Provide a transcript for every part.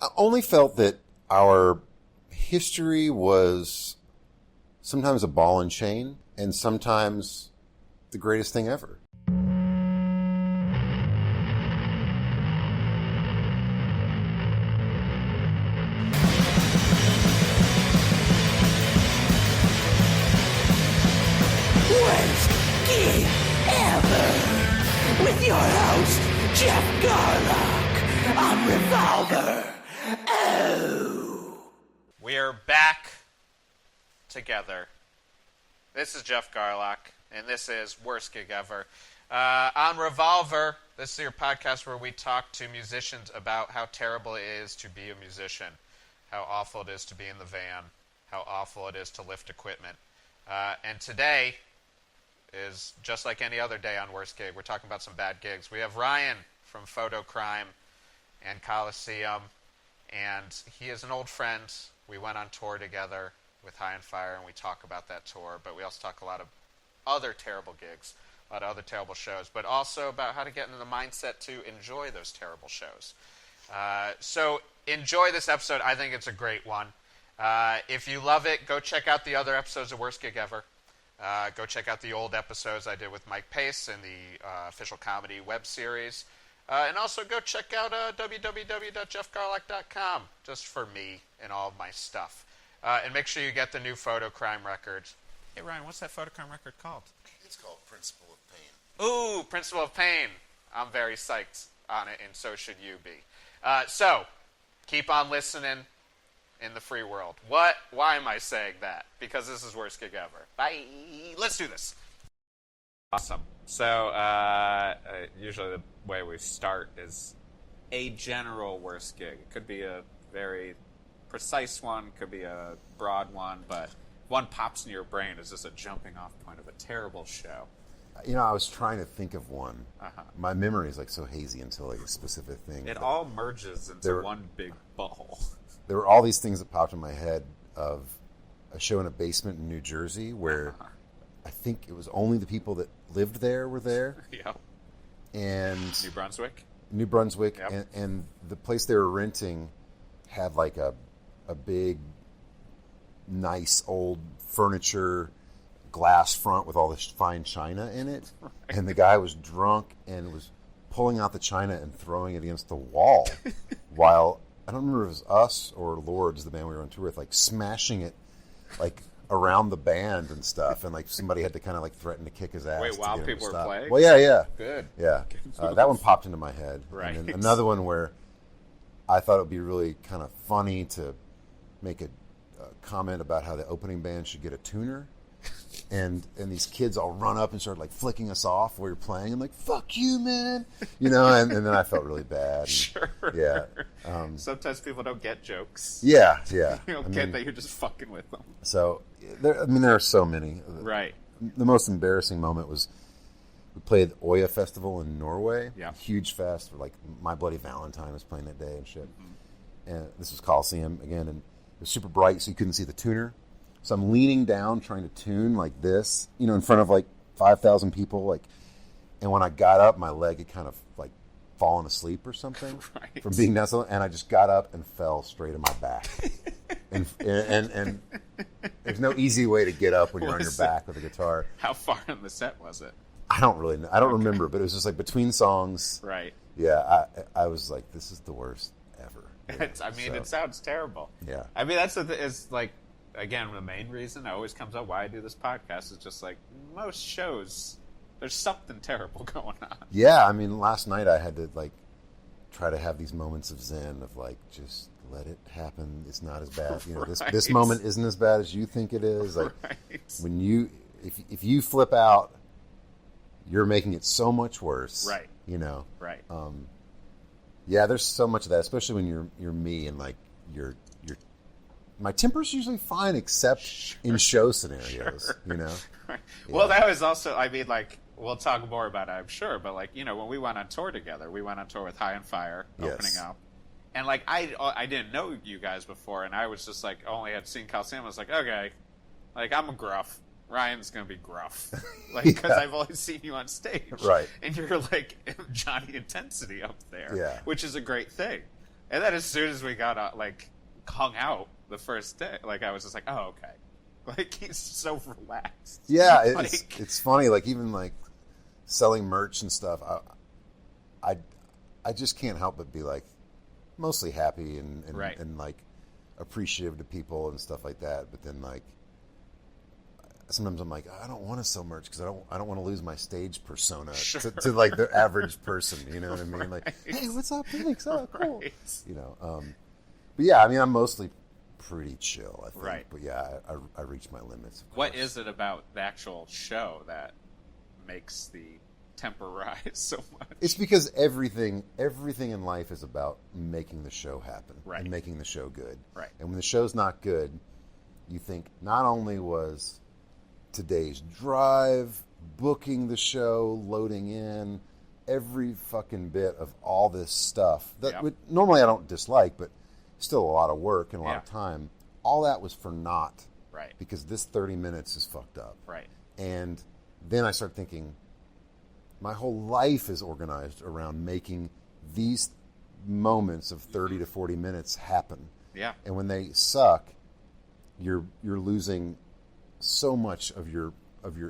I only felt that our history was sometimes a ball and chain, and sometimes the greatest thing ever. Worst gig ever with your host Geoff Garlock on Revolver. Oh, we're back together. This is Geoff Garlock, and this is Worst Gig Ever. On Revolver, this is your podcast where we talk to musicians about how terrible it is to be a musician, how awful it is to be in the van, how awful it is to lift equipment. And today is just like any other day on Worst Gig. We're talking about some bad gigs. We have Ryan from Fotocrime and Coliseum, and he is an old friend. We went on tour together with High on Fire, and we talk about that tour, but we also talk a lot of other terrible gigs, a lot of other terrible shows, but also about how to get into the mindset to enjoy those terrible shows. So enjoy this episode. I think it's a great one. If you love it, go check out the other episodes of Worst Gig Ever. Go check out the old episodes I did with Mike Pace and the official comedy web series. And also go check out www.geoffgarlock.com just for me and all of my stuff. And make sure you get the new Fotocrime record. Hey, Ryan, what's that Fotocrime record called? It's called Principle of Pain. Ooh, Principle of Pain. I'm very psyched on it, and so should you be. So, keep on listening in the free world. What? Why am I saying that? Because this is Worst Gig Ever. Bye. Let's do this. Awesome. So, usually the way we start is a general worst gig. It could be a very precise one, could be a broad one, but one pops in your brain is just a jumping off point of a terrible show. You know, I was trying to think of one. My memory is like so hazy until like a specific thing. It all merges into one big ball. There were all these things that popped in my head of a show in a basement in New Jersey where I think it was only the people that lived there were there. Yeah. And New Brunswick. Yep. And the place they were renting had like a big, nice old furniture glass front with all this fine china in it. Right. And the guy was drunk and was pulling out the china and throwing it against the wall while, I don't remember if it was us or Lords, the band we were on tour with, like smashing it like around the band and stuff, and like somebody had to kind of like threaten to kick his ass. Wait, while people were playing? Well, yeah. Good. Yeah. That one popped into my head. Right. And then another one where I thought it would be really kind of funny to make a comment about how the opening band should get a tuner. And these kids all run up and start like flicking us off while you're playing. I'm like, fuck you, man. You know, and then I felt really bad. And, sure. Yeah. Sometimes people don't get jokes. Yeah. You don't get that you're just fucking with them. So, there are so many. Right. The most embarrassing moment was we played the Oya Festival in Norway. Yeah. Huge fest. Like My Bloody Valentine was playing that day and shit. Mm-hmm. And this was Coliseum again, and it was super bright, so you couldn't see the tuner. So I'm leaning down trying to tune like this, you know, in front of like 5,000 people. Like, and when I got up, my leg had kind of like fallen asleep or something from being nestled, and I just got up and fell straight on my back. and there's no easy way to get up when you're on your back with a guitar. How far in the set was it? I don't really know. I don't remember, but it was just like between songs. Right. Yeah, I was like, this is the worst ever. It sounds terrible. Yeah. I mean, that's is like, again, the main reason it always comes up why I do this podcast is just like most shows, there's something terrible going on. Yeah, I mean, last night I had to like try to have these moments of zen of like just let it happen. It's not as bad. You know, this moment isn't as bad as you think it is. Like when you if you flip out, you're making it so much worse. Right. You know. Right. Yeah, there's so much of that, especially when you're me and like you're. My temper's usually fine, except in show scenarios, you know? Right. Yeah. Well, that was also, I mean, like, we'll talk more about it, I'm sure, but, like, you know, when we went on tour together, we went on tour with High on Fire opening up. And, like, I didn't know you guys before, and I was just, like, only had seen Coliseum. I was like, okay, like, I'm a gruff. Ryan's going to be gruff. Like, because I've always seen you on stage. Right. And you're, like, Johnny Intensity up there. Yeah. Which is a great thing. And then as soon as we got like hung out the first day, like I was just like, oh okay, like he's so relaxed. Yeah, Like- it's funny. Like even like selling merch and stuff, I just can't help but be like mostly happy and Right. and like appreciative to people and stuff like that. But then like sometimes I'm like, I don't want to sell merch because I don't want to lose my stage persona Sure. to like the average person. You know what I mean? Like, Right. hey, what's up? Thanks. Oh, cool. Right. You know. But yeah, I mean, I'm mostly pretty chill. I think. Right. But yeah, I reach my limits. Of What course. is it about the actual show that makes the temper rise so much? It's because everything in life is about making the show happen Right. and making the show good. Right. And when the show's not good, you think not only was today's drive, booking the show, loading in, every fucking bit of all this stuff that Yep. normally I don't dislike, but still a lot of work and a lot of Yeah. time. All that was for naught Right. because this 30 minutes is fucked up. Right. And then I start thinking, my whole life is organized around making these moments of 30 to 40 minutes happen. Yeah. And when they suck, you're losing so much of your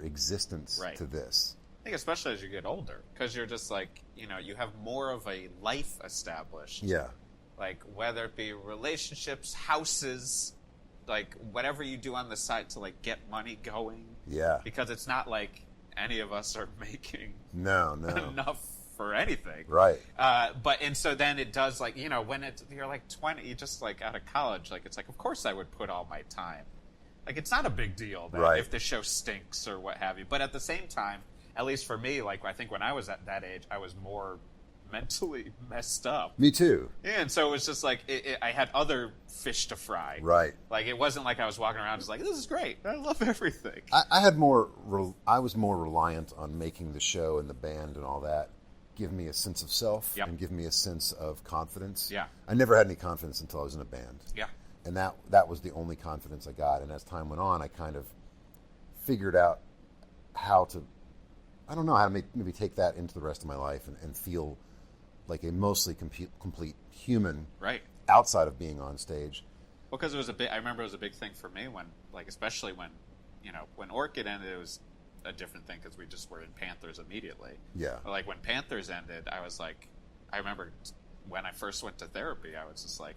existence Right. to this. I think especially as you get older, because you're just like, you know, you have more of a life established. Yeah. Like whether it be relationships, houses, like whatever you do on the side to like get money going. Yeah. Because it's not like any of us are making No. enough for anything. Right. And so then it does, like, you know, when you're like 20, you just like out of college, like it's like, of course I would put all my time. Like it's not a big deal that Right. if the show stinks or what have you. But at the same time, at least for me, like I think when I was at that age, I was more mentally messed up. Me too. Yeah, and so it was just like I had other fish to fry. Right. Like it wasn't like I was walking around just like, this is great. I love everything. I was more reliant on making the show and the band and all that give me a sense of self Yep. and give me a sense of confidence. Yeah. I never had any confidence until I was in a band. Yeah. And that was the only confidence I got. And as time went on, I kind of figured out how to, I don't know, how to maybe take that into the rest of my life and feel like a mostly complete human Right. outside of being on stage. Well, because it was I remember it was a big thing for me when, like, especially when, you know, when Orchid ended, it was a different thing because we just were in Panthers immediately. Yeah. But, like, when Panthers ended, I was like, I remember when I first went to therapy, I was just like,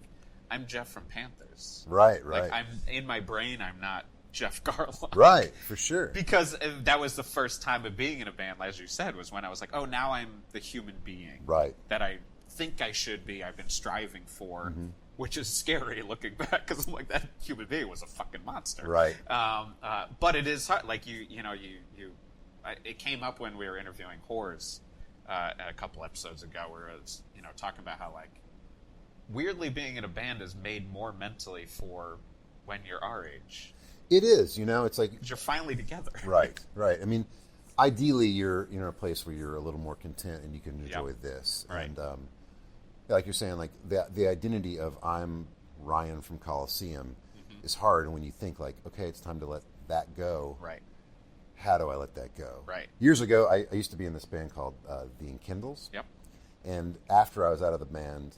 I'm Geoff from Panthers. Right. Like, I'm in my brain, I'm not Geoff Garlock. Right, for sure. Because that was the first time of being in a band, as you said, was when I was like, oh, now I'm the human being. Right. That I think I should be, I've been striving for, Mm-hmm. which is scary looking back, because I'm like, that human being was a fucking monster. Right. But it is hard. Like, it came up when we were interviewing whores a couple episodes ago, where it was, you know, talking about how, like, weirdly being in a band is made more mentally for when you're our age. It is, you know, it's like, 'Cause you're finally together. right. I mean, ideally, you're in a place where you're a little more content and you can enjoy this. Right. And like you're saying, like the identity of I'm Ryan from Coliseum is hard. And when you think like, okay, it's time to let that go. Right. How do I let that go? Right. Years ago, I used to be in this band called The Enkindles. Yep. And after I was out of the band,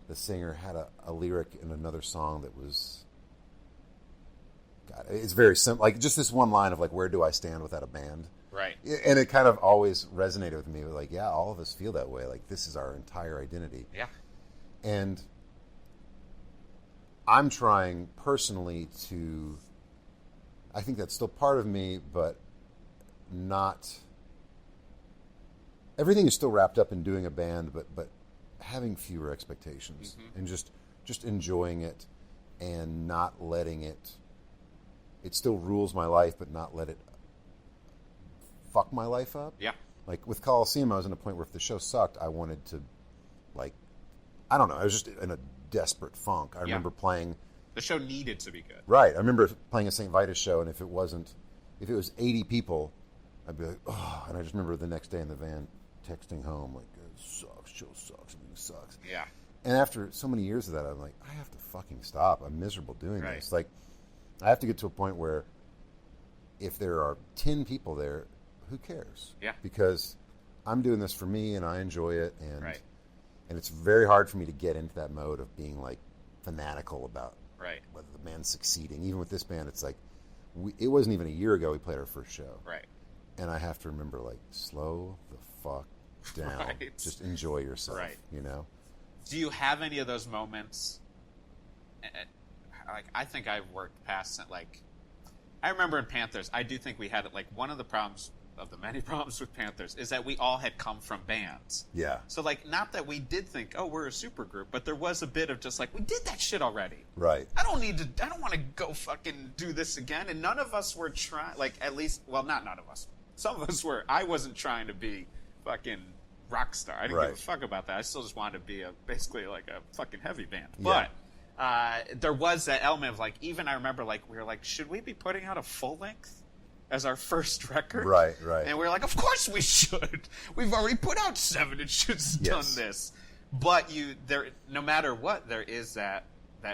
the singer had a lyric in another song that was, God, it's very simple. Like just this one line of like, where do I stand without a band? Right. And it kind of always resonated with me. Like, yeah, all of us feel that way. Like, this is our entire identity. Yeah. And I'm trying personally to, I think that's still part of me, but not, everything is still wrapped up in doing a band, but having fewer expectations and just enjoying it and not letting it still rules my life, but not let it fuck my life up. Yeah. Like with Coliseum, I was in a point where if the show sucked, I wanted to, like, I don't know, I was just in a desperate funk. I remember playing. The show needed to be good. Right. I remember playing a St. Vitus show, and if it was 80 people, I'd be like, oh, and I just remember the next day in the van texting home, like, it sucks, show sucks, everything sucks. Yeah. And after so many years of that, I'm like, I have to fucking stop. I'm miserable doing Right. this. Like, I have to get to a point where if there are 10 people there, who cares? Yeah. Because I'm doing this for me and I enjoy it, and Right. And it's very hard for me to get into that mode of being like fanatical about whether the band's succeeding. Even with this band, it's like it wasn't even a year ago we played our first show. Right. And I have to remember, like, slow the fuck down. Right. Just enjoy yourself. Right. You know. Do you have any of those moments? Like, I think I've worked past it. Like, I remember in Panthers, I do think we had it. Like, one of the problems of the many problems with Panthers is that we all had come from bands. Yeah. So, like, not that we did think, oh, we're a super group, but there was a bit of just like, we did that shit already. Right. I don't want to go fucking do this again. And none of us were trying, like, at least, well, not none of us. Some of us were. I wasn't trying to be fucking rock star. I didn't give a fuck about that. I still just wanted to be basically like a fucking heavy band. Yeah. But there was that element of, like, even I remember, like, we were like, should we be putting out a full length as our first record? Right. And we were like, of course we should. We've already put out 7 inches, done this. But no matter what, there is that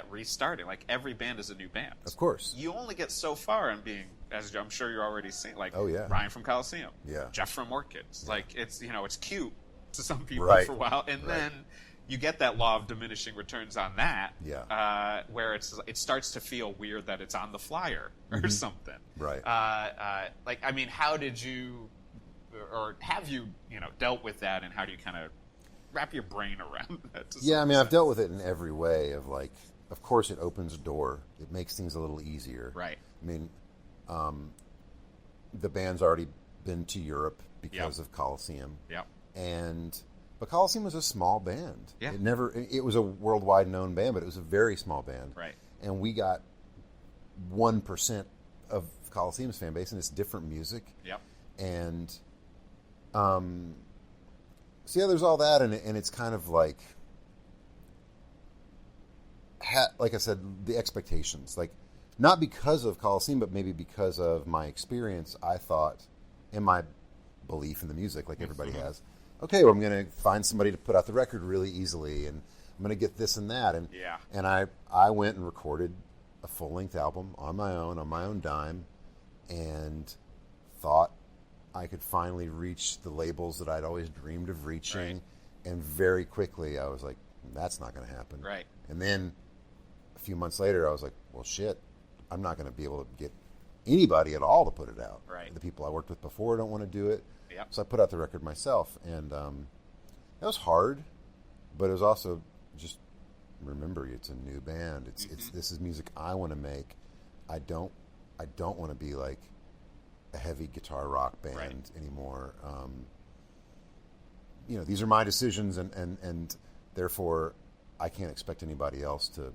restarting. Like, every band is a new band. Of course. You only get so far in being, as I'm sure you're already seeing, like, Ryan from Coliseum, Geoff from Orchid. Like, it's, it's cute to some people for a while, and then you get that law of diminishing returns on that, where it starts to feel weird that it's on the flyer or something. Right. Like, I mean, how did you, or have you, dealt with that, and how do you kind of wrap your brain around that? Yeah, I mean, I've dealt with it in every way of, like, of course it opens a door. It makes things a little easier. Right. I mean, the band's already been to Europe because of Coliseum. Yeah. But Coliseum was a small band. Yeah. It was a worldwide known band, but it was a very small band. Right. And we got 1% of Coliseum's fan base, and it's different music. Yep. And, so yeah, there's all that, and it's kind of like, like I said, the expectations. Like, not because of Coliseum, but maybe because of my experience, I thought, and my belief in the music, like everybody has, okay, well, I'm going to find somebody to put out the record really easily, and I'm going to get this and that. And I went and recorded a full-length album on my own dime, and thought I could finally reach the labels that I'd always dreamed of reaching. Right. And very quickly, I was like, that's not going to happen. Right. And then a few months later, I was like, well, shit, I'm not going to be able to get anybody at all to put it out. Right. The people I worked with before don't want to do it. Yep. So I put out the record myself. And that was hard, but it was also just, remember, it's a new band. This is music I want to make. I don't want to be like a heavy guitar rock band anymore. These are my decisions, and therefore I can't expect anybody else to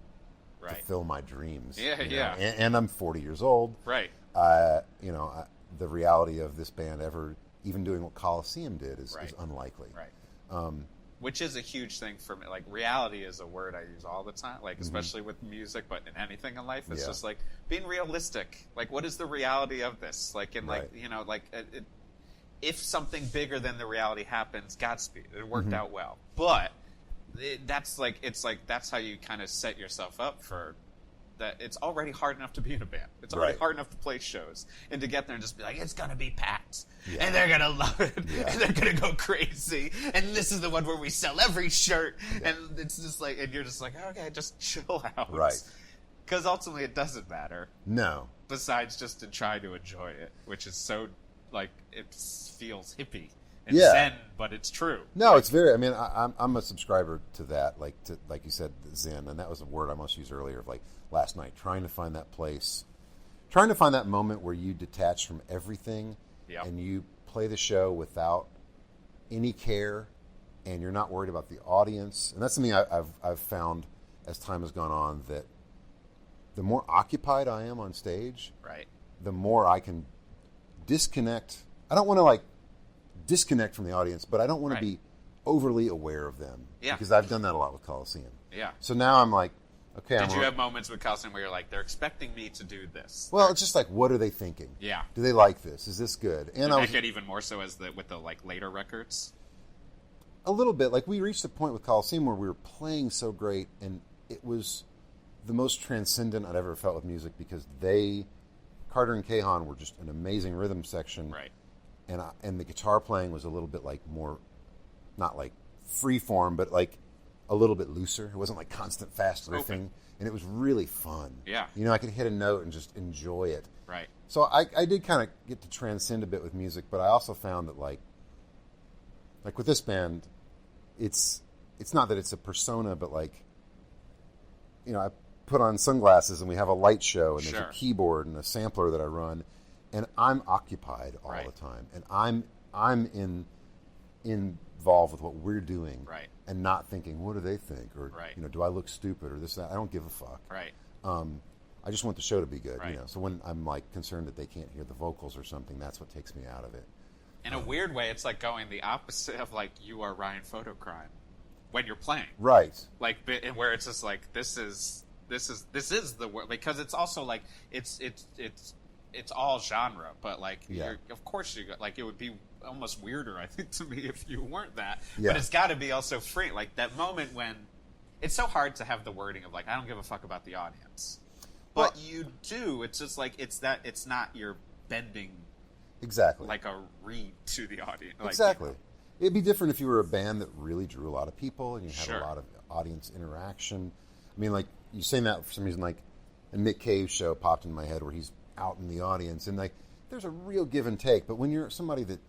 fulfill my dreams. Yeah. And I'm 40 years old. Right. The reality of this band even doing what Coliseum did is unlikely. Right. Which is a huge thing for me. Like, reality is a word I use all the time, like, especially with music, but in anything in life. It's just, like, being realistic. Like, what is the reality of this? Like, if something bigger than the reality happens, Godspeed. It worked out well. But that's how you kind of set yourself up for that. It's already hard enough to be in a band. It's already hard enough to play shows. And to get there and just be like, it's going to be packed. Yeah. And they're going to love it. Yeah. And they're going to go crazy. And this is the one where we sell every shirt. Yeah. And it's just like, and you're just like, okay, just chill out. Right. Because ultimately it doesn't matter. No. Besides just to try to enjoy it, which is so, like, it feels hippie and zen, but it's true. No, it's very, I mean, I'm a subscriber to that, like you said, zen, and that was a word I almost used earlier, of like last night, trying to find that place, trying to find that moment where you detach from everything and you play the show without any care, and you're not worried about the audience. And that's something I've found as time has gone on, that the more occupied I am on stage, the more I can disconnect. I don't want to, like, disconnect from the audience, but I don't want to be overly aware of them. Yeah. Because I've done that a lot with Coliseum. Yeah. So now I'm like, okay. Did you have moments with Coliseum where you're like, they're expecting me to do this? Well, it's just like, what are they thinking? Yeah. Do they like this? Is this good? And did that get even more so with the like later records? A little bit. Like, we reached a point with Coliseum where we were playing so great, and it was the most transcendent I'd ever felt with music, because Carter and Kahan were just an amazing rhythm section. Right. And the guitar playing was a little bit like more, not like free form, but like a little bit looser. It wasn't like constant fast riffing, and it was really fun. Yeah. You know, I could hit a note and just enjoy it. Right. So I did kind of get to transcend a bit with music, but I also found that like with this band, it's not that it's a persona, but like, you know, I put on sunglasses and we have a light show and there's a keyboard and a sampler that I run, and I'm occupied all the time, and I'm involved with what we're doing, and not thinking, what do they think, or you know, do I look stupid or this, that. I don't give a fuck. I just want the show to be good, you know. So when I'm like concerned that they can't hear the vocals or something, that's what takes me out of it. In a weird way, it's like going the opposite of like you are Ryan Fotocrime when you're playing, right? Like where it's just like this is the word, because it's also like it's all genre, but like of course you like it would be almost weirder, I think, to me if you weren't that. But it's got to be also free, like that moment when it's so hard to have the wording of like I don't give a fuck about the audience. But you do. It's just like it's not you're bending exactly like a reed to the audience. Like, exactly. You know. It'd be different if you were a band that really drew a lot of people and you had a lot of audience interaction. I mean, like you saying that for some reason, like a Nick Cave show popped in my head where he's out in the audience and like there's a real give and take. But when you're somebody that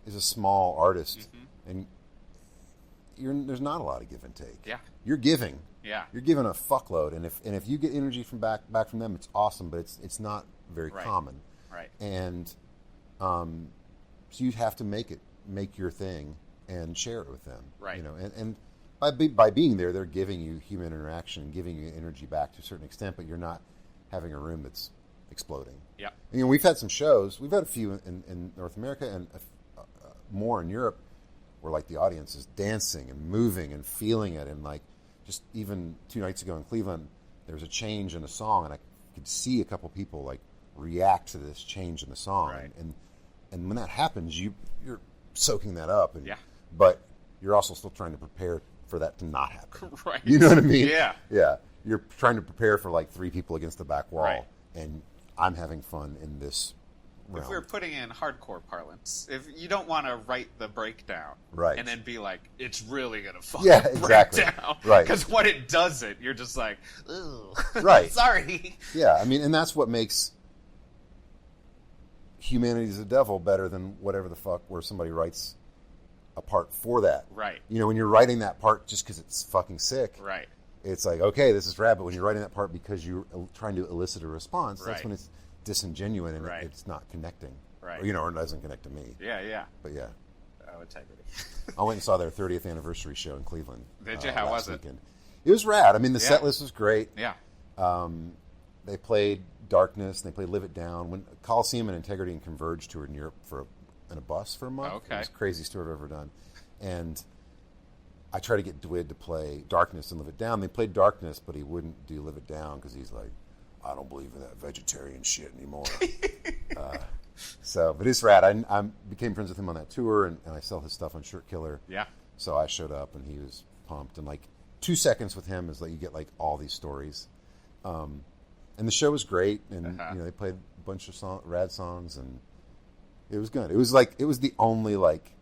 is a small artist and there's not a lot of give and take. Yeah, you're giving. Yeah, you're giving a fuckload, and if you get energy from back from them, it's awesome. But it's not very common. Right. And so you have to make your thing and share it with them. Right. You know, and by being there, they're giving you human interaction and giving you energy back to a certain extent. But you're not having a room that's exploding. Yeah. You know, we've had some shows. We've had a few in North America and more in Europe, where like the audience is dancing and moving and feeling it, and like. Just even 2 nights ago in Cleveland, there was a change in a song, and I could see a couple people like react to this change in the song. Right. And when that happens, you're soaking that up, but you're also still trying to prepare for that to not happen. Right. You know what I mean? Yeah. Yeah. You're trying to prepare for like 3 people against the back wall, and I'm having fun in this realm. If we were putting in hardcore parlance, if you don't want to write the breakdown, and then be like, it's really gonna fucking break down, because when it doesn't, you're just like, ooh, sorry. Yeah, I mean, and that's what makes Humanity's the Devil better than whatever the fuck where somebody writes a part for that. Right. You know, when you're writing that part just because it's fucking sick. Right. It's like, okay, this is rad, but when you're writing that part because you're trying to elicit a response, that's when it's disingenuine and it's not connecting, or, you know, or it doesn't connect to me. Yeah. But integrity. I went and saw their 30th anniversary show in Cleveland. Did you? How was it? Weekend. It was rad. I mean, the set list was great. Yeah. They played Darkness. And they played Live It Down. When Coliseum and Integrity and Converge toured in Europe in a bus for a month. Okay. It was the craziest tour I've ever done. And I tried to get Dwid to play Darkness and Live It Down. They played Darkness, but he wouldn't do Live It Down because he's like, I don't believe in that vegetarian shit anymore. But it's rad. I became friends with him on that tour, and I sell his stuff on Shirt Killer. Yeah. So I showed up, and he was pumped. And like 2 seconds with him is like you get like all these stories. And the show was great, and you know, they played a bunch of rad songs, and it was good. It was the only like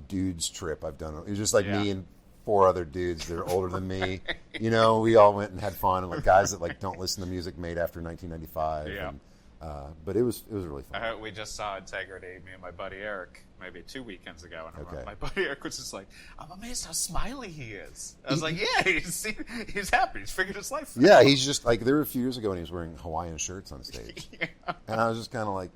dudes trip I've done. It was just like me and 4 other dudes that are older than me. You know, we all went and had fun, and like guys that like don't listen to music made after 1995. Yeah. And, but it was really fun. We just saw Integrity, me and my buddy Eric, maybe 2 weekends ago, and my buddy Eric was just like, "I'm amazed how smiley he is." I was like, "Yeah, he's happy. He's figured his life out." Yeah, he's just like, there were a few years ago when he was wearing Hawaiian shirts on stage, and I was just kind of like,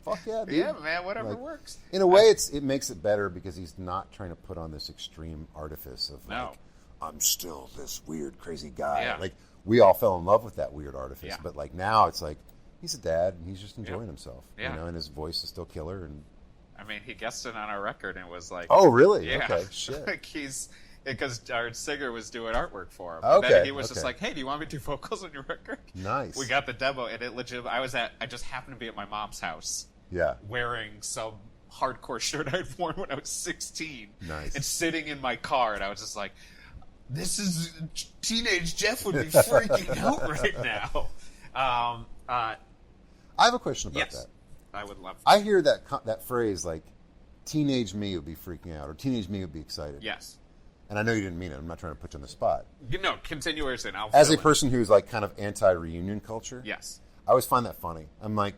fuck yeah, dude. Yeah, man, whatever works. In a way, it makes it better because he's not trying to put on this extreme artifice of like, I'm still this weird, crazy guy. Yeah. Like, we all fell in love with that weird artifice, but like now it's like, he's a dad and he's just enjoying himself. You know, and his voice is still killer. And I mean, he guested on our record and was like, oh, really? Yeah. Okay, shit. Like because our Seeger was doing artwork for him. Okay. And then he was just like, hey, do you want me to do vocals on your record? Nice. We got the demo, and it legit. I just happened to be at my mom's house. Yeah. Wearing some hardcore shirt I'd worn when I was 16. Nice. And sitting in my car, and I was just like, this is teenage Geoff would be freaking out right now. I have a question about that. I would love to. I hear that phrase like, teenage me would be freaking out, or teenage me would be excited. Yes. and I know you didn't mean it. I'm not trying to put you on the spot. No, continue what you're saying. As a person who's like kind of anti-reunion culture, yes, I always find that funny. I'm like,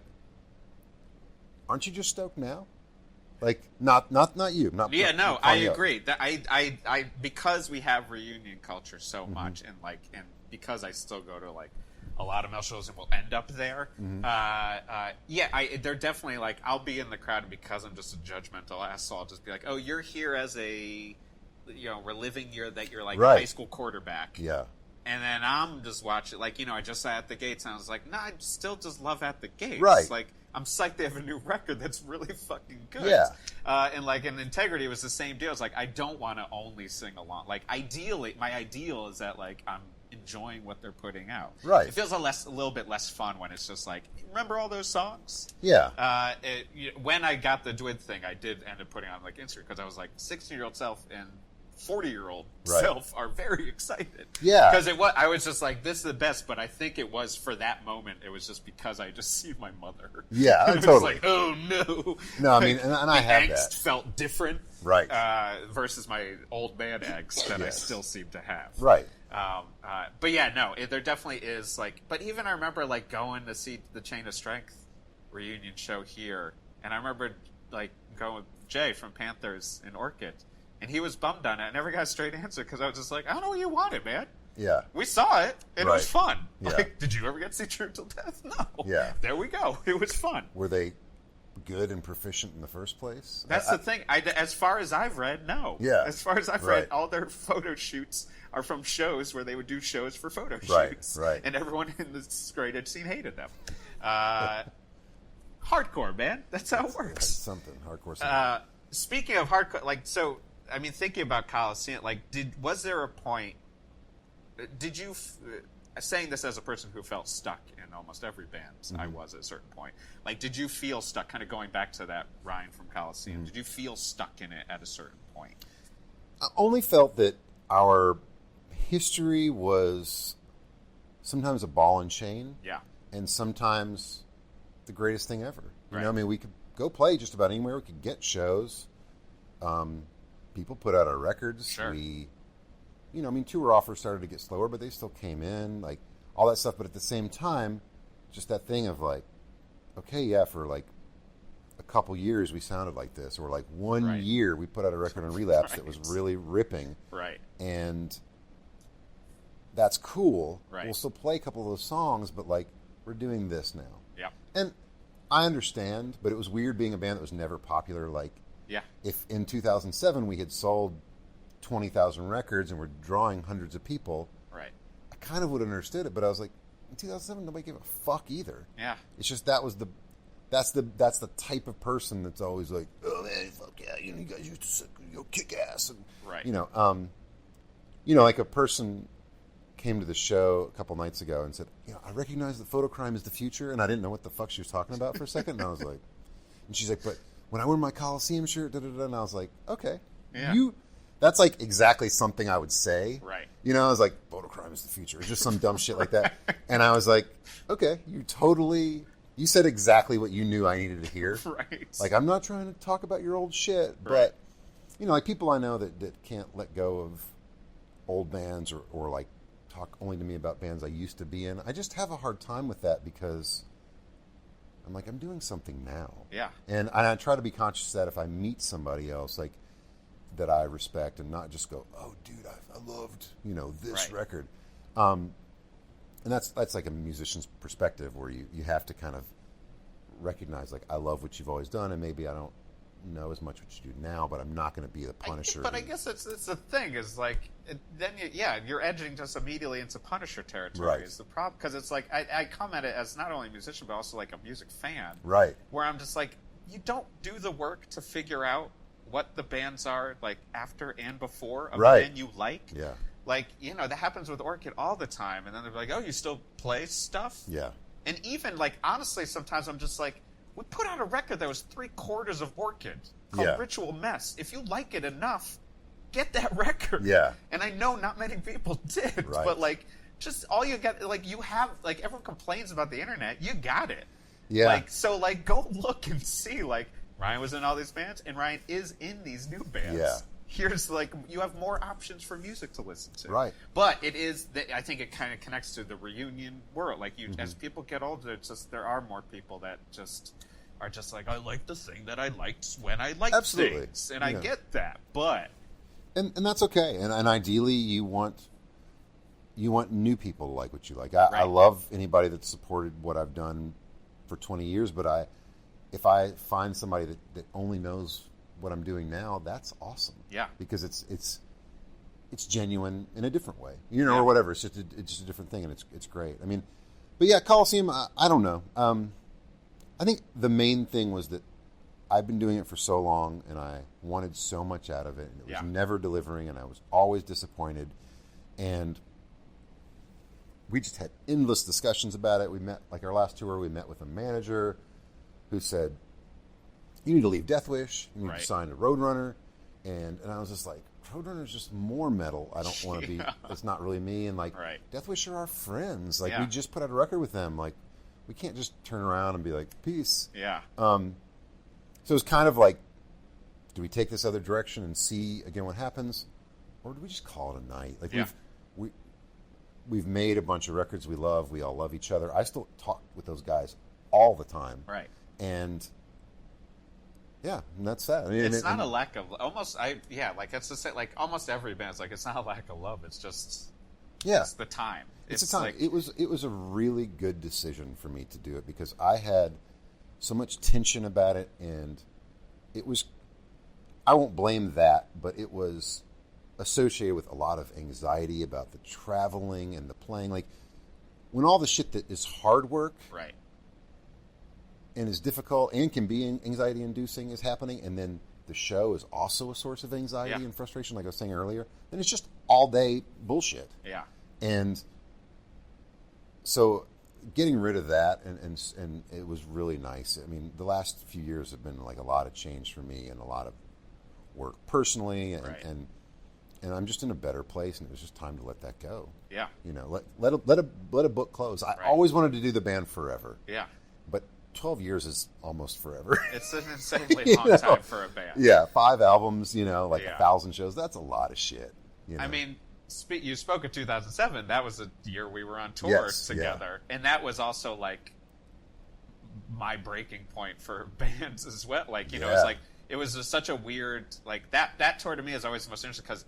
aren't you just stoked now? Like, not you. I agree. That I because we have reunion culture so much, and because I still go to like a lot of metal shows and will end up there. They're definitely like, I'll be in the crowd, and because I'm just a judgmental asshole, I'll just be like, oh, you're here as a, reliving you're like right. high school quarterback. Yeah. And then I'm just watching, I just sat at the gates, and I was like, I still just love At the Gates. Right. Like, I'm psyched they have a new record that's really fucking good. Yeah. And Integrity was the same deal. It's like, I don't want to only sing along. Like, ideally, my ideal is that, like, I'm enjoying what they're putting out. Right. It feels a little bit less fun when it's just like, remember all those songs? Yeah. When I got the Dwid thing, I did end up putting on, like, Instagram, because I was like, 16-year-old self and 40-year-old self are very excited. Yeah. Because I was just like, this is the best, but I think it was for that moment, it was just because I just see my mother. Yeah, it totally. was like, oh no. No, I mean, and I have angst that. felt different. Right. Versus my old man angst that I still seem to have. Right. But yeah, no, there definitely is like, but even I remember like going to see the Chain of Strength reunion show here, and I remember like going with Jay from Panthers in Orchid, and he was bummed on it. I never got a straight answer because I was just like, I don't know what you wanted, man. Yeah. We saw it, and it was fun. Yeah. Like, did you ever get to see True Till Death? No. Yeah. There we go. It was fun. Were they good and proficient in the first place? That's the thing. As far as I've read, no. Yeah. As far as I've read, all their photo shoots are from shows where they would do shows for photo shoots. Right. And everyone in the straight edge scene hated them. Hardcore, man. That's how it works. Something. Hardcore something. Speaking of hardcore, thinking about Coliseum, was there a point, did you, saying this as a person who felt stuck in almost every band I was at a certain point, did you feel stuck, kind of going back to that Ryan from Coliseum, did you feel stuck in it at a certain point? I only felt that our history was sometimes a ball and chain. Yeah. And sometimes the greatest thing ever. You Right. know, I mean, we could go play just about anywhere. We could get shows. People put out our records. Sure. Tour offers started to get slower, but they still came in, like, all that stuff. But at the same time, just that thing of, like, okay, yeah, for, like, a couple years we sounded like this. Or, like, one year we put out a record on Relapse that was really ripping. Right. And that's cool. Right. We'll still play a couple of those songs, but, like, we're doing this now. Yeah. And I understand, but it was weird being a band that was never popular. Like, Yeah. if in 2007 we had sold 20,000 records and we're drawing hundreds of people, Right. I kind of would have understood it. But I was like, in 2007, nobody gave a fuck either. Yeah. It's just that's the type of person that's always like, oh man, fuck yeah, you guys used to suck, kick ass, and Right. like a person came to the show a couple nights ago and said, I recognize that Fotocrime is the future, and I didn't know what the fuck she was talking about for a second, and I was like, and she's like, but when I wear my Coliseum shirt, and I was like, okay, that's like exactly something I would say, Right. I was like, Fotocrime is the future, or just some dumb shit like that, and I was like, okay, you said exactly what you knew I needed to hear, Right. Like, I'm not trying to talk about your old shit, Right. but like people I know that can't let go of old bands or like talk only to me about bands I used to be in. I just have a hard time with that because I'm like, I'm doing something now. Yeah. And I try to be conscious that if I meet somebody else, like, that I respect and not just go, oh, dude, I loved, this record. And that's like a musician's perspective where you have to kind of recognize, like, I love what you've always done, and maybe I don't know as much what you do now, but I'm not going to be the Punisher. But I guess it's the thing is like then you're edging just immediately into Punisher territory. Right. Is the problem, because it's like I come at it as not only a musician but also like a music fan. Right. Where I'm just like, you don't do the work to figure out what the bands are like after and before a band you like. Yeah. Like, that happens with Orchid all the time, and then they're like, oh, you still play stuff? Yeah. And even like honestly, sometimes I'm just like, we put out a record that was 3/4 of Orchid called Ritual Mess. If you like it enough, get that record. Yeah. And I know not many people did, but like, just all you get, like, you have, like, everyone complains about the internet. You got it. Yeah. Like, so, like, go look and see, like, Ryan was in all these bands, and Ryan is in these new bands. Yeah. here's like you have more options for music to listen to. Right. But it is I think it kind of connects to the reunion world. Like as people get older, it's just there are more people that just are just like, I like the thing that I liked when I liked things, and I get that. But and that's okay. And ideally, you want new people to like what you like. I love anybody that's supported what I've done for 20 years. But if I find somebody that only knows what I'm doing now, that's awesome. Yeah, because it's genuine in a different way, or whatever. It's just a different thing, and it's great. I mean, but yeah, Coliseum. I don't know. I think the main thing was that I've been doing it for so long, and I wanted so much out of it, and it was never delivering, and I was always disappointed. And we just had endless discussions about it. We met, like our last tour, we met with a manager who said, you need to leave Death Wish, you need to sign to Roadrunner. And I was just like, Roadrunner's just more metal. I don't want to be, it's not really me. And like, Death Wish are our friends. Like, we just put out a record with them. Like, we can't just turn around and be like, peace. Yeah. So it was kind of like, do we take this other direction and see again what happens? Or do we just call it a night? Like, we've made a bunch of records we love. We all love each other. I still talk with those guys all the time. Right. And yeah, and that's that. I mean, it's not a lack of almost. Like it's the same. Like almost every band's like it's not a lack of love. It's just it's the time. It's the time. Like, it was a really good decision for me to do it because I had so much tension about it, and it was. I won't blame that, but it was associated with a lot of anxiety about the traveling and the playing. Like when all the shit that is hard work, right, and is difficult and can be anxiety-inducing is happening, and then the show is also a source of anxiety and frustration, like I was saying earlier, then it's just all-day bullshit. Yeah. And so getting rid of that, and it was really nice. I mean, the last few years have been like a lot of change for me and a lot of work personally, and I'm just in a better place, and it was just time to let that go. Yeah. Let a book close. I always wanted to do the band forever. Yeah. But 12 years is almost forever. It's an insanely long time for a band. Yeah, 5 albums, 1,000 shows. That's a lot of shit. I mean, you spoke of 2007. That was the year we were on tour together. Yeah. And that was also, like, my breaking point for bands as well. Like, it was like, it was just such a weird, like, that tour to me is always the most interesting because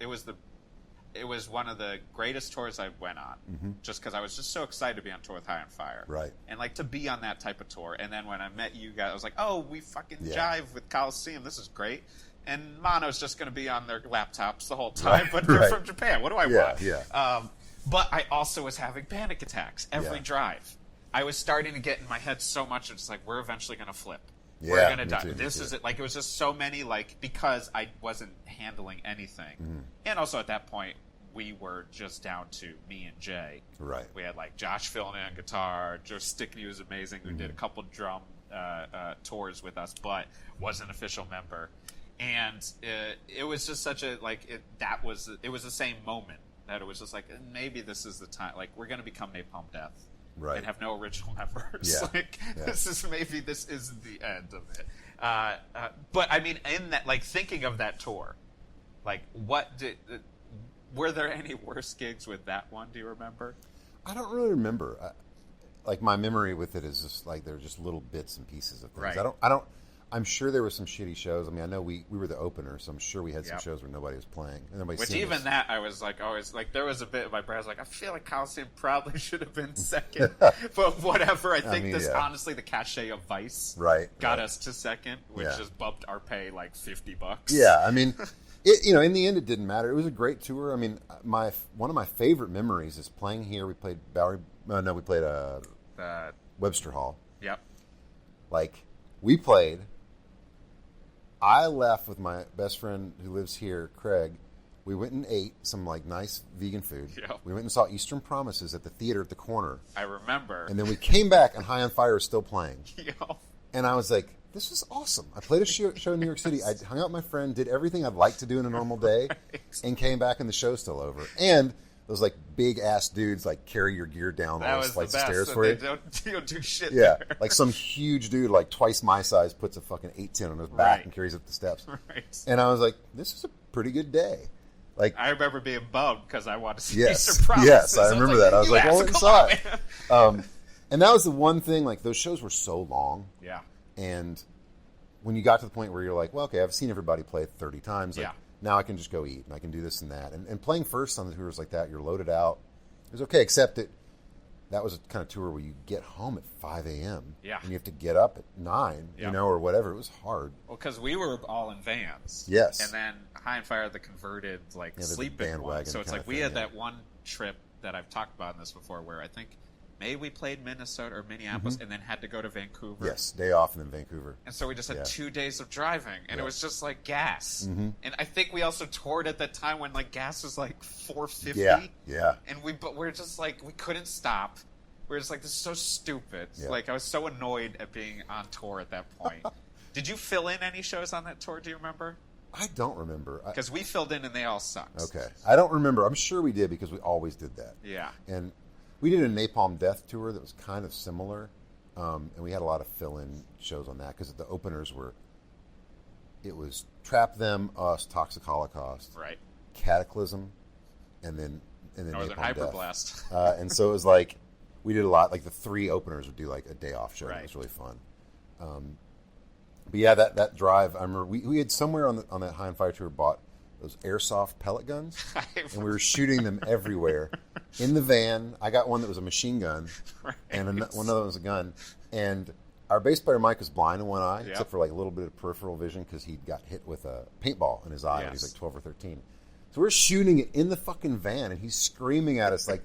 it was one of the greatest tours I went on, just because I was just so excited to be on tour with High on Fire. Right. And, like, to be on that type of tour. And then when I met you guys, I was like, oh, we fucking jive with Coliseum. This is great. And Mono's just going to be on their laptops the whole time, but they're from Japan. What do I want? Yeah. But I also was having panic attacks every drive. I was starting to get in my head so much, it's like, we're eventually going to flip. Yeah, we're going to die. This is it. Like, it was just so many, like, because I wasn't handling anything. And also at that point, we were just down to me and Jay. Right. We had, like, Josh filling in on guitar. Joe Stickney was amazing, who did a couple drum tours with us, but was an official member. And it was just such a, like, it was the same moment that it was just like, maybe this is the time. Like, we're going to become Napalm Death. Right. And have no original members. Yeah. Like, this is the end of it. But I mean, in that, like, thinking of that tour, like, were there any worse gigs with that one? Do you remember? I don't really remember. Like, my memory with it is just like they're just little bits and pieces of things. Right. I'm sure there were some shitty shows. I mean, I know we were the opener, so I'm sure we had some shows where nobody was playing. And which even that, I was like, always like, there was a bit of my brain. I was like, I feel like Coliseum probably should have been second, but whatever. I think honestly, the cachet of Vice got us to second, which just bumped our pay like $50. Yeah, I mean, in the end, it didn't matter. It was a great tour. I mean, one of my favorite memories is playing here. We played Webster Hall. Yep. Like, we played. I left with my best friend who lives here, Craig. We went and ate some, like, nice vegan food. Yep. We went and saw Eastern Promises at the theater at the corner. I remember. And then we came back, and High on Fire was still playing. Yep. And I was like, this is awesome. I played a show in New York City. I hung out with my friend, did everything I'd like to do in a normal day, and came back, and the show's still over. And those, like, big-ass dudes, like, carry your gear down all those flights of stairs for you. They don't do shit there. Like some huge dude, like, twice my size, puts a fucking 810 on his back and carries up the steps. Right. And I was like, this is a pretty good day. Like I remember being bummed because I wanted to see yes, surprises. yes, I remember that. I was like, "You well, went and saw it. And that was the one thing. Like those shows were so long. Yeah. And when you got to the point where you're like, well, okay, I've seen everybody play it 30 times. Like, now I can just go eat and I can do this and that. And playing first on the tours like that, you're loaded out. It was okay, except that was a kind of tour where you get home at 5 a.m. Yeah. And you have to get up at 9, or whatever. It was hard. Well, because we were all in vans. Yes. And then High and Fire, the converted, sleeping one. So it's like we had that one trip that I've talked about in this before where I think maybe we played Minnesota or Minneapolis and then had to go to Vancouver. Yes, day off and then Vancouver. And so we just had 2 days of driving, and it was just like gas. Mm-hmm. And I think we also toured at that time when like gas was like $4.50. Yeah. And we're just like, we couldn't stop. We're just like, this is so stupid. Yeah. Like I was so annoyed at being on tour at that point. Did you fill in any shows on that tour? Do you remember? I don't remember. Because we filled in and they all sucked. Okay. I don't remember. I'm sure we did because we always did that. Yeah. And we did a Napalm Death tour that was kind of similar. And we had a lot of fill-in shows on that because the openers it was Trap Them, Us, Toxic Holocaust, Right. Cataclysm, and then Northern Napalm Hyperblast. Death. And so it was like, we did a lot, like the 3 openers would do like a day off show. Right. It was really fun. But yeah, that drive, I remember we had somewhere on that High and Fire tour bought those airsoft pellet guns, and we were shooting them everywhere. In the van, I got one that was a machine gun, and one other was a gun. And our bass player Mike was blind in one eye, except for like a little bit of peripheral vision because he got hit with a paintball in his eye when he was like 12 or 13. So we're shooting it in the fucking van, and he's screaming at us like,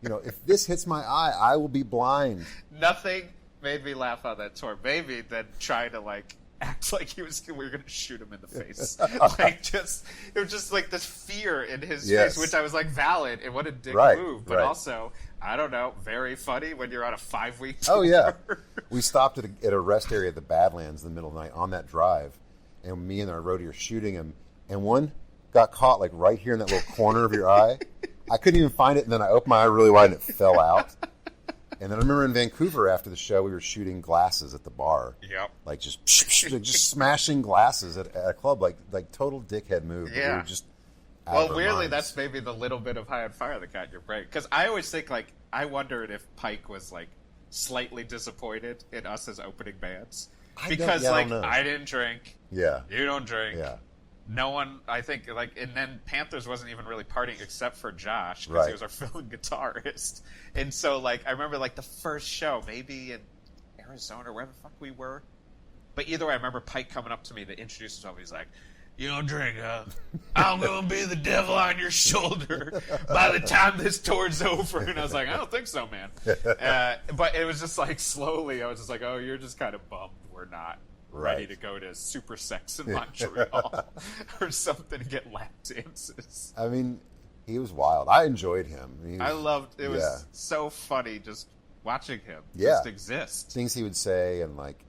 if this hits my eye, I will be blind. Nothing made me laugh on that tour. Maybe than trying to like act like we were going to shoot him in the face. It was just like this fear in his face, which I was like, valid, and what a dick move. But also, I don't know, very funny when you're on a 5-week tour. Oh, yeah. We stopped at a rest area at the Badlands in the middle of the night on that drive, and me and our roadie are shooting him, and one got caught like right here in that little corner of your eye. I couldn't even find it, and then I opened my eye really wide, and it fell out. And then I remember in Vancouver after the show, we were shooting glasses at the bar. Yep. Like just smashing glasses at a club, like total dickhead move. Yeah. We were just out of our weirdly, minds. That's maybe the little bit of High on Fire that got your break. Because I always think, like, I wondered if Pike was, like, slightly disappointed in us as opening bands. Because, I like, don't know. I didn't drink. Yeah. You don't drink. Yeah. No one, I think, like, and then Panthers wasn't even really partying except for Josh, because he was our filling guitarist. And so, like, I remember, like, the first show, maybe in Arizona or wherever the fuck we were. But either way, I remember Pike coming up to me to introduce himself. He's like, "You don't drink, huh? I'm going to be the devil on your shoulder by the time this tour's over." And I was like, "I don't think so, man." But it was just, like, slowly, I was just like, "Oh, you're just kind of bummed we're not ready to go to Super Sex in Montreal or something to get lap dances." I mean, he was wild. I enjoyed him. I loved it. Was so funny just watching him just exist. Things he would say, and like,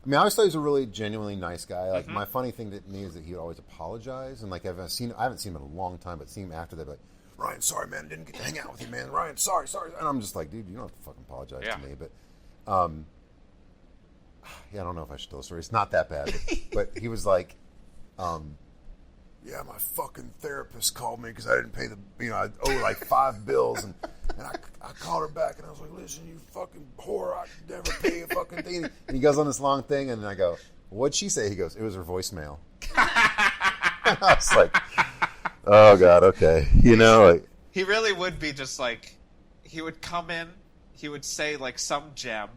I mean, I always thought he was a really genuinely nice guy. Like, my funny thing to me is that he would always apologize, and like I haven't seen him in a long time, but seeing him after that, like, "Ryan, sorry, man, didn't get to hang out with you, man. Ryan, sorry," and I'm just like, dude, you don't have to fucking apologize to me, but. I don't know if I should tell the story. It's not that bad. But he was like, "Yeah, my fucking therapist called me because I didn't pay I owe like 5 bills. And I called her back and I was like, 'Listen, you fucking whore, I could never pay a fucking thing.'" And he goes on this long thing and I go, "What'd she say?" He goes, "It was her voicemail." I was like, oh, God, okay. Like, he really would be just like, he would come in, he would say like some gem,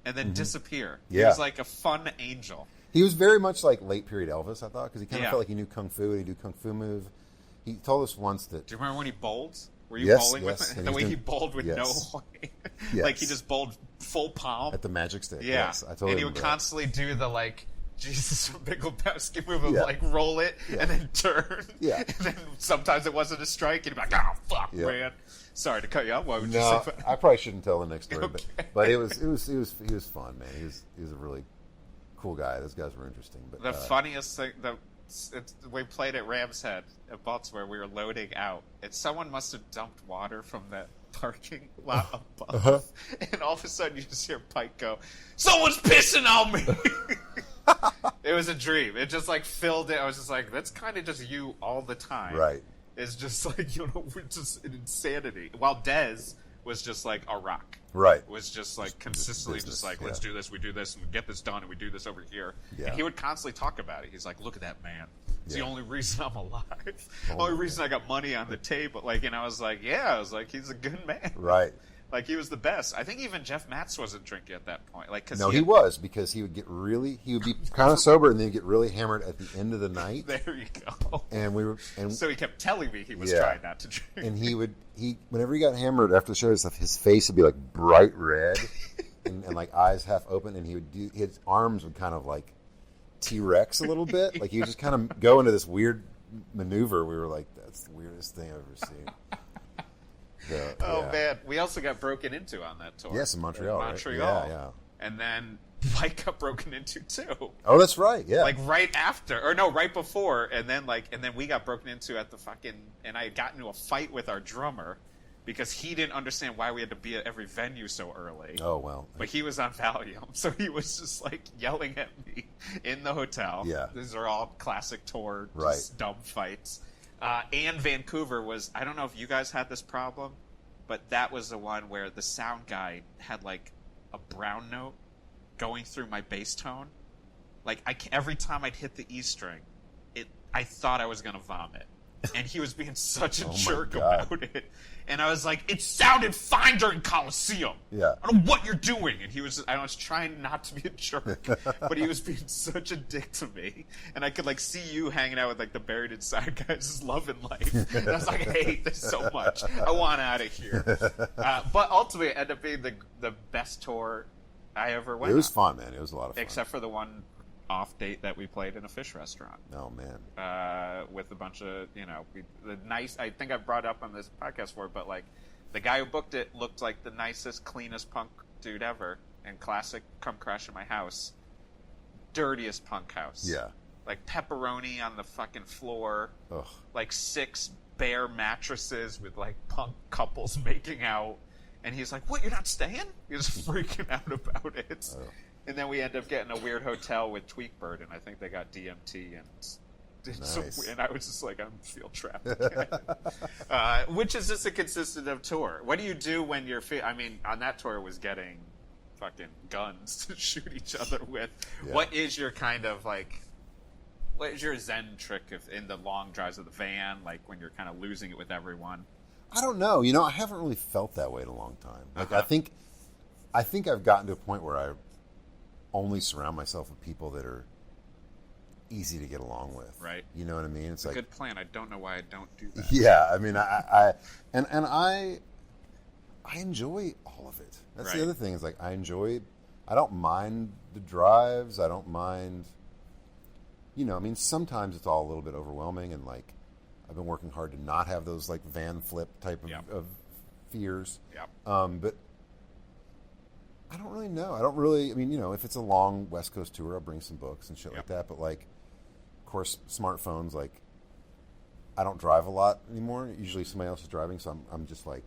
and then disappear. He was like a fun angel. He was very much like late period Elvis, I thought, because he kind of felt like he kneh kung fu and he'd do kung fu move. He told us once that... Do you remember when he bowled? Were you bowling with him? The way he bowled with no way. Like he just bowled full palm. At the Magic Stick, Yeah. yes. I totally and he would remember constantly do the like... Jesus from Big Lebowski move of like roll it and then turn. Yeah. And then sometimes it wasn't a strike and he'd be like, "Oh fuck, man." Sorry to cut you off. What would you say? I probably shouldn't tell the next story, Okay. but he was fun, man. He was a really cool guy. Those guys were interesting. But the funniest thing we played at Ram's Head at Baltimore. We were loading out, and someone must have dumped water from that parking lot above, and all of a sudden you just hear Pike go, "Someone's pissing on me." It was a dream. It just, like, filled it. I was just like, that's kind of just you all the time. Right. It's just, like, you know, we're just an insanity. While Dez was just, like, a rock. Right. Was just, like, consistently business, just, like, let's do this, we do this, and get this done, and we do this over here. Yeah. And he would constantly talk about it. He's like, look at that man. It's the Yeah. only reason I'm alive. Oh, only reason I got money on the table. Like, and I was like, he's a good man. Right. Like, he was the best. I think even Jeff Matz wasn't drinking at that point. Like, cause No, he was, because he would be kind of sober and then get really hammered at the end of the night. There you go. And so he kept telling me he was Yeah. trying not to drink. And whenever he got hammered after the show and stuff, his face would be like bright red and like eyes half open, and his arms would kind of like T-Rex a little bit. Like he would just kind of go into this weird maneuver. We were like, that's the weirdest thing I've ever seen. Man, we also got broken into on that tour. Yes, in Montreal. Right? Montreal. Yeah. And then Pike got broken into too. Oh, that's right. Yeah. Like right after, or no, right before, and then we got broken into at the fucking, and I got into a fight with our drummer because he didn't understand why we had to be at every venue so early. Oh, well. But he was on Valium, so he was just like yelling at me in the hotel. Yeah. These are all classic tour, just Right. dumb fights. And Vancouver was, I don't know if you guys had this problem, but that was the one where the sound guy had like a brown note going through my bass tone. Like every time I'd hit the E string, I thought I was going to vomit. And he was being such a jerk about it. And I was like, it sounded fine during Coliseum. Yeah. I don't know what you're doing. And I was trying not to be a jerk, but he was being such a dick to me. And I could like see you hanging out with like the Buried Inside guys, just loving life. And I was like, I hate this so much. I want out of here. But ultimately, it ended up being the best tour I ever went on. It was fun, man. It was a lot of fun. Except for the one off date that we played in a fish restaurant. Oh, man. With a bunch of, I think I've brought up on this podcast before, but like the guy who booked it looked like the nicest, cleanest punk dude ever. And classic Come Crash in My House. Dirtiest punk house. Yeah. Like pepperoni on the fucking floor. Ugh. Like 6 bare mattresses with like punk couples making out. And he's like, what, you're not staying? He was freaking out about it. Oh. And then we end up getting a weird hotel with Tweakbird, and I think they got DMT, Nice. and I was just like, I feel trapped again. Which is just a consistent of tour. What do you do when you're on that tour was getting fucking guns to shoot each other with. Yeah. What is your kind of like, what is your Zen trick in the long drives of the van, like when you're kind of losing it with everyone? I don't know. I haven't really felt that way in a long time. Like, I think I've gotten to a point where I only surround myself with people that are easy to get along with. Right. You know what I mean? It's like, good plan. I don't know why I don't do that. Yeah. I mean, I enjoy all of it. That's Right. the other thing is like, I don't mind the drives. I don't mind, sometimes it's all a little bit overwhelming, and like, I've been working hard to not have those like van flip type of fears. Yep. But I don't really know. I don't really, if it's a long West Coast tour, I'll bring some books and shit like that. But like, of course, smartphones, like, I don't drive a lot anymore. Usually somebody else is driving, so I'm just like,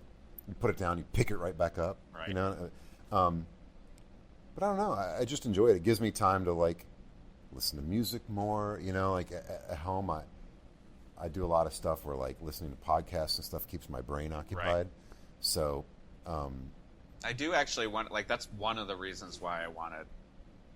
you put it down, you pick it right back up. Right. But I don't know. I just enjoy it. It gives me time to like listen to music more. Like at home, I do a lot of stuff where like listening to podcasts and stuff keeps my brain occupied. Right. So, I do actually want, like, that's one of the reasons why I want to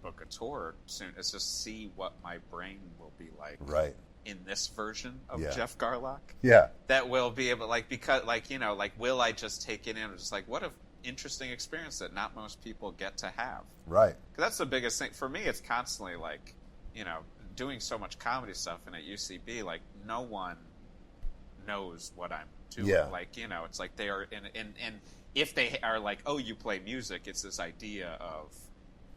book a tour soon, is just see what my brain will be like. Right. In this version of Yeah. Geoff Garlock. Yeah. That will be able, like, because, like, will I just take it in and just like, what an interesting experience that not most people get to have. Right. Because that's the biggest thing. For me, it's constantly, like, doing so much comedy stuff, and at UCB, like, no one knows what I'm doing. Yeah. Like, it's like they are in if they are like, oh, you play music, it's this idea of,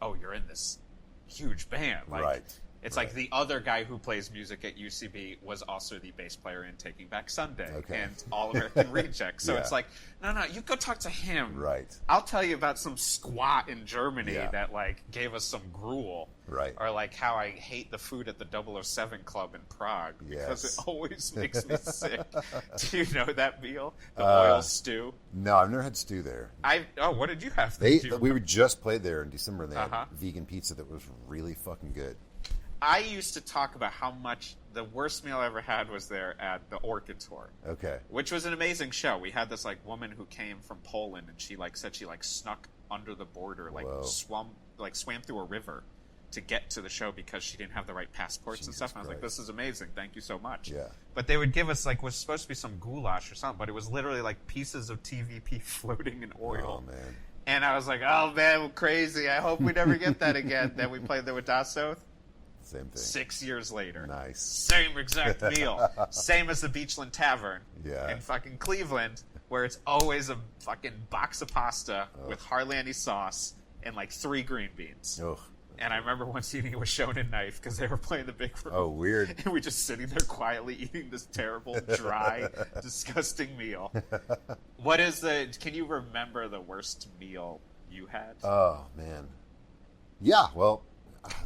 oh, you're in this huge band. Like, Right. It's like the other guy who plays music at UCB was also the bass player in Taking Back Sunday and All American Rejects. So it's like, no, you go talk to him. Right. I'll tell you about some squat in Germany Yeah. that like gave us some gruel. Right. Or like how I hate the food at the 007 Club in Prague because Yes. it always makes me sick. Do you know that meal? The oil stew? No, I've never had stew there. What did you have? We were just played there in December, and they Uh-huh. had vegan pizza that was really fucking good. I used to talk about how much the worst meal I ever had was there at the Orchid Court. Okay. Which was an amazing show. We had this like woman who came from Poland, and she like said she like snuck under the border, like Whoa. swam through a river to get to the show because she didn't have the right passports and stuff. And I was like, this is amazing. Thank you so much. Yeah. But they would give us like, was supposed to be some goulash or something, but it was literally like pieces of TVP floating in oil. Oh, man. And I was like, oh man, crazy. I hope we never get that again. Then we played there with Dassoth. Same thing. 6 years later. Nice. Same exact meal. Same as the Beachland Tavern Yeah. in fucking Cleveland, where it's always a fucking box of pasta with hardly any sauce and like 3 green beans. Ugh. And I remember once eating it with Shonen Knife because they were playing the big room. Oh, weird. And we just sitting there quietly eating this terrible, dry, disgusting meal. What is can you remember the worst meal you had? Oh, man. Yeah, well,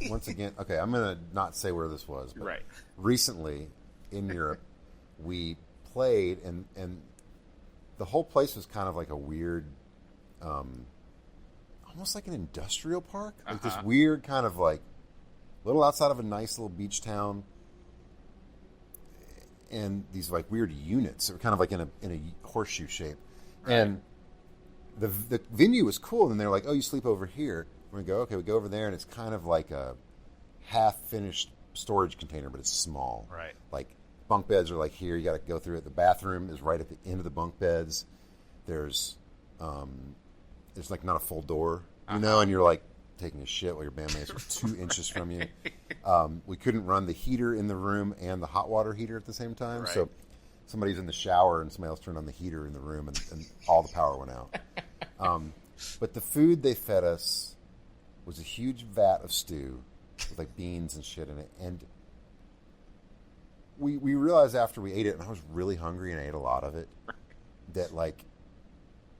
once again, okay, I'm going to not say where this was. But Right. recently in Europe, we played, and the whole place was kind of like a weird, almost like an industrial park. Like this weird kind of like, little outside of a nice little beach town. And these like weird units that were kind of like in a horseshoe shape. Right. And the venue was cool. And they're like, oh, you sleep over here. We're going to go, okay, we go over there. And it's kind of like a half-finished storage container, but it's small. Right. Like bunk beds are like here. You got to go through it. The bathroom is right at the end of the bunk beds. There's like not a full door, you know, and you're like taking a shit while your bandmates are 2 inches from you. We couldn't run the heater in the room and the hot water heater at the same time. Right. So somebody's in the shower and somebody else turned on the heater in the room and all the power went out. But the food they fed us was a huge vat of stew with like beans and shit in it. And we realized after we ate it, and I was really hungry and I ate a lot of it, that like,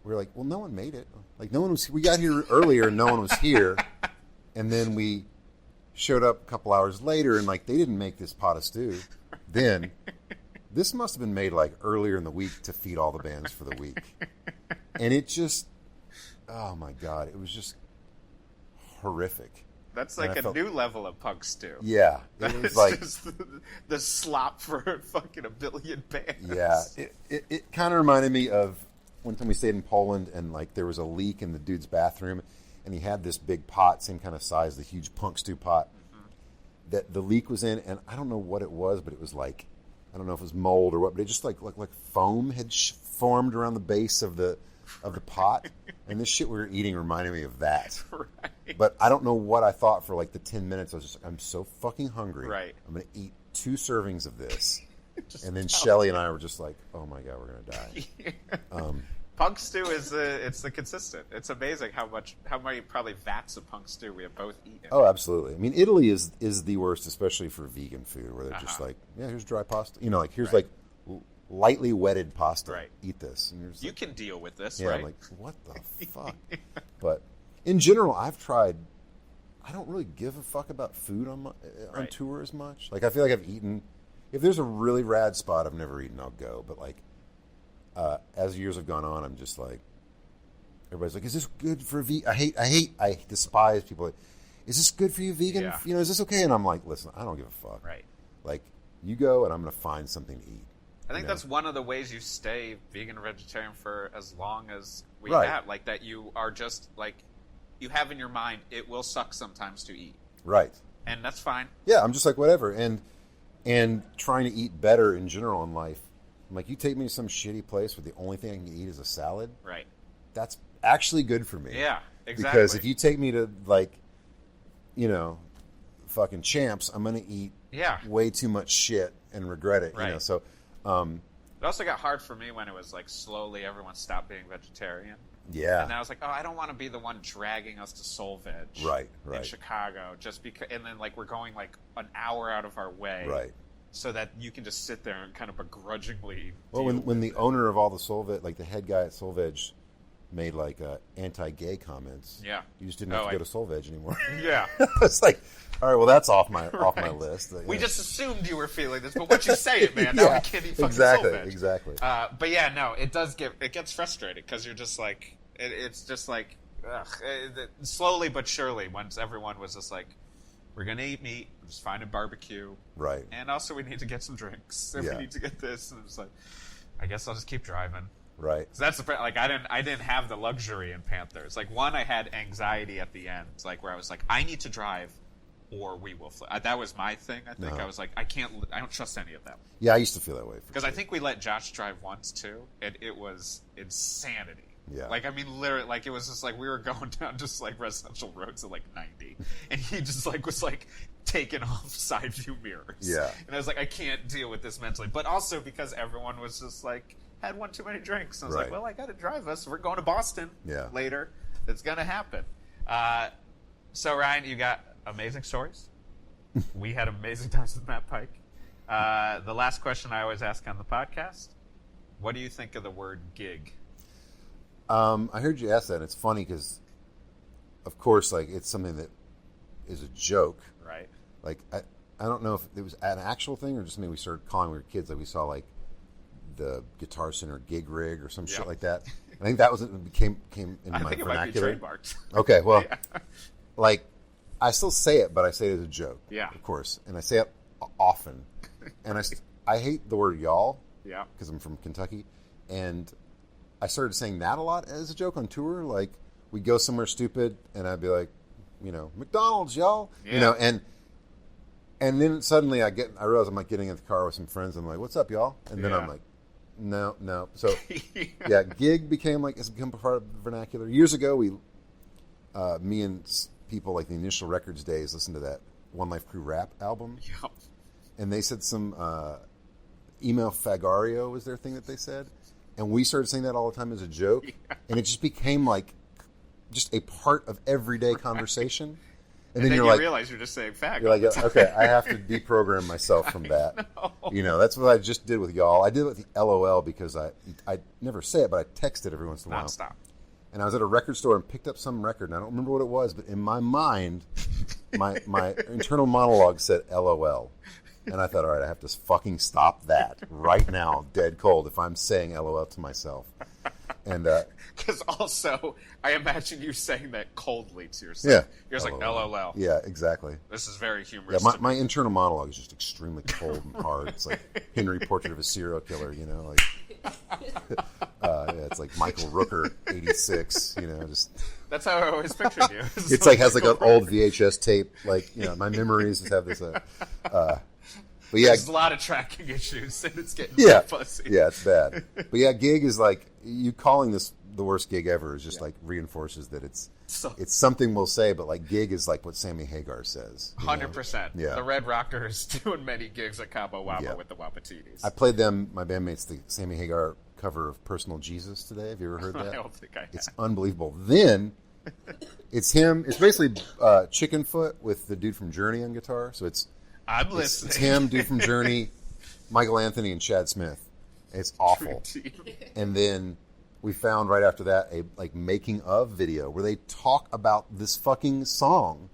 we were like, well, no one made it. Like, no one was. We got here earlier, and no one was here. And then we showed up a couple hours later, and like, they didn't make this pot of stew. Then this must have been made like earlier in the week to feed all the bands for the week. And it just, oh my god, it was just horrific. That's like a new level of punk stew. Yeah, it was like just the slop for fucking a billion bands. Yeah, it kind of reminded me of one time we stayed in Poland and like there was a leak in the dude's bathroom, and he had this big pot, same kind of size, the huge punk stew pot that the leak was in, and I don't know what it was, but it was like, I don't know if it was mold or what, but it just like foam had formed around the base of the pot, and this shit we were eating reminded me of that. Right. But I don't know what I thought for like the 10 minutes. I was just like, I'm so fucking hungry. Right. I'm going to eat 2 servings of this. And then Shelly and I were just like, oh my god, we're going to die. Punk stew is it's the consistent. It's amazing how many probably vats of punk stew we have both eaten. Oh, absolutely. I mean, Italy is the worst, especially for vegan food, where they're just like, yeah, here's dry pasta. You know, like here's like lightly wetted pasta. Right. Eat this. And you're just You like, can deal with this, yeah, right? I'm like, what the fuck? But in general, I've tried. I don't really give a fuck about food on tour as much. Like, I feel like I've eaten. If there's a really rad spot I've never eaten, I'll go. But like, as years have gone on, I'm just like, everybody's like, is this good for vegan? I despise people. Like, is this good for you, vegan? Yeah. You know, is this okay? And I'm like, listen, I don't give a fuck. Right. Like, you go and I'm going to find something to eat. I think that's one of the ways you stay vegan or vegetarian for as long as we Right. have. Like, that you are just, like, you have in your mind, it will suck sometimes to eat. Right. And that's fine. Yeah, I'm just like, whatever. And trying to eat better in general in life. I'm like, you take me to some shitty place where the only thing I can eat is a salad. Right. That's actually good for me. Yeah, exactly. Because if you take me to, like, you know, fucking Champs, I'm going to eat way too much shit and regret it. Right. You know, so... it also got hard for me when it was like slowly everyone stopped being vegetarian. Yeah. And then I was like, oh, I don't want to be the one dragging us to Soul Veg in Chicago just because. And then like we're going like an hour out of our way, Right. so that you can just sit there and kind of begrudgingly. Well, deal when with the it. owner of all the Soul Veg, like the head guy at Soul Veg, made like anti-gay comments. Yeah. You just didn't have to go to Soul Veg anymore. Yeah. It's like, all right, well, that's off my Right. list. We just assumed you were feeling this, but once you say it, man, now we can't eat fucking Soul Veg. Exactly. But yeah, no, it gets frustrating because you're just like, it's just like, ugh. Slowly but surely, once everyone was just like, We're going to eat meat. We're just finding barbecue. Right. And also we need to get some drinks. And Yeah. we need to get this. And it's like, I guess I'll just keep driving. Right. So that's the like I didn't have the luxury in Panthers. Like one, I had anxiety at the end, like where I was like, I need to drive, or we will fly. That was my thing. I think I was like, I don't trust any of them. Yeah, I used to feel that way. Because I think we let Josh drive once too, and it was insanity. Yeah. Like I mean, literally, like it was just like we were going down just like residential roads at like 90, and he just like was like taking off side view mirrors. Yeah. And I was like, I can't deal with this mentally, but also because everyone was just like. Had one too many drinks. And I was like, well, I got to drive us. We're going to Boston later. It's going to happen. So, Ryan, you got amazing stories. We had amazing times with Matt Pike. The last question I always ask on the podcast, what do you think of the word gig? I heard you ask that, and it's funny because, of course, like it's something that is a joke. Right. Like, I don't know if it was an actual thing or just something we started calling when we were kids. Like, we saw, like, the Guitar Center gig rig or some shit like that. I think that was it came into my think it vernacular. might be trademarked. Okay, well, like I still say it, but I say it as a joke. Yeah, of course, and I say it often. And I hate the word y'all. Yeah, because I'm from Kentucky, and I started saying that a lot as a joke on tour. Like we'd go somewhere stupid, and I'd be like, McDonald's, y'all, and then suddenly I realize I'm like getting in the car with some friends. I'm like, what's up, y'all? And then I'm like. No. So, gig it's become part of the vernacular. Years ago, me and people like the Initial Records days listened to that One Life Crew rap album. Yep. And they said some email fagario was their thing that they said. And we started saying that all the time as a joke. Yeah. And it just became like just a part of everyday conversation. And then you realize you're just saying fag. You're like, okay, I have to deprogram myself from that. That's what I just did with y'all. I did it with the LOL because I never say it, but I text it every once in a while. Nonstop. And I was at a record store and picked up some record, and I don't remember what it was, but in my mind, my internal monologue said LOL. And I thought, all right, I have to fucking stop that right now, dead cold, if I'm saying LOL to myself. And because also, I imagine you saying that coldly to yourself. Yeah, you're just like LOL. Yeah, exactly. This is very humorous. Yeah, my internal monologue is just extremely cold and hard. It's like Henry Portrait of a Serial Killer. It's like Michael Rooker, 86. Just that's how I always pictured you. It's like has like an old VHS tape. Like my memories just have this. But yeah, there's a lot of tracking issues, and it's getting really fuzzy. Yeah, it's bad. But yeah, gig is like you calling this the worst gig ever is just like reinforces that it's something we'll say, but like gig is like what Sammy Hagar says. 100%. Yeah, the Red Rocker is doing many gigs at Cabo Wabo with the Wapatinis. I played them, my bandmates, the Sammy Hagar cover of "Personal Jesus" today. Have you ever heard that? I don't think I have. It's unbelievable. Then it's him. It's basically Chicken Foot with the dude from Journey on guitar. So it's listening. It's him, dude from Journey, Michael Anthony, and Chad Smith. It's awful. And then we found right after that a making of video where they talk about this fucking song.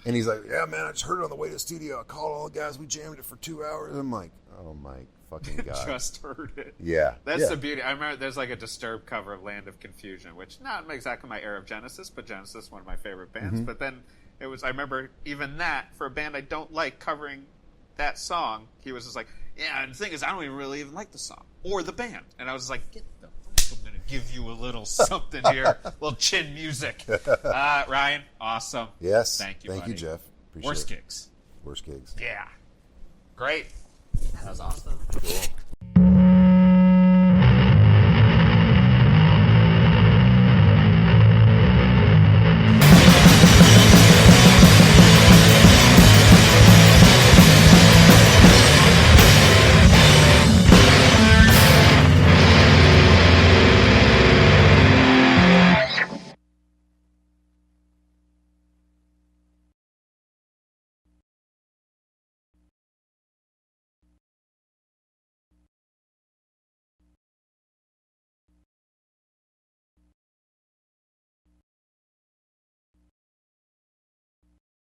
And he's like, yeah, man, I just heard it on the way to the studio. I called all the guys. We jammed it for 2 hours. I'm like, oh my fucking God. Just heard it. Yeah. That's the beauty. I remember there's like a Disturbed cover of Land of Confusion, which not exactly my era of Genesis, but Genesis, one of my favorite bands. Mm-hmm. But then it was, I remember even that, for a band I don't like covering that song, he was just like, yeah, and the thing is, I don't even like the song or the band. And I was just like, get the fuck, I'm going to give you a little something here, a little chin music. Ryan, awesome. Yes. Thank you, Thank buddy. you, Jeff. Appreciate Worst it. gigs. Worst gigs. Yeah. Great. That was awesome. Cool.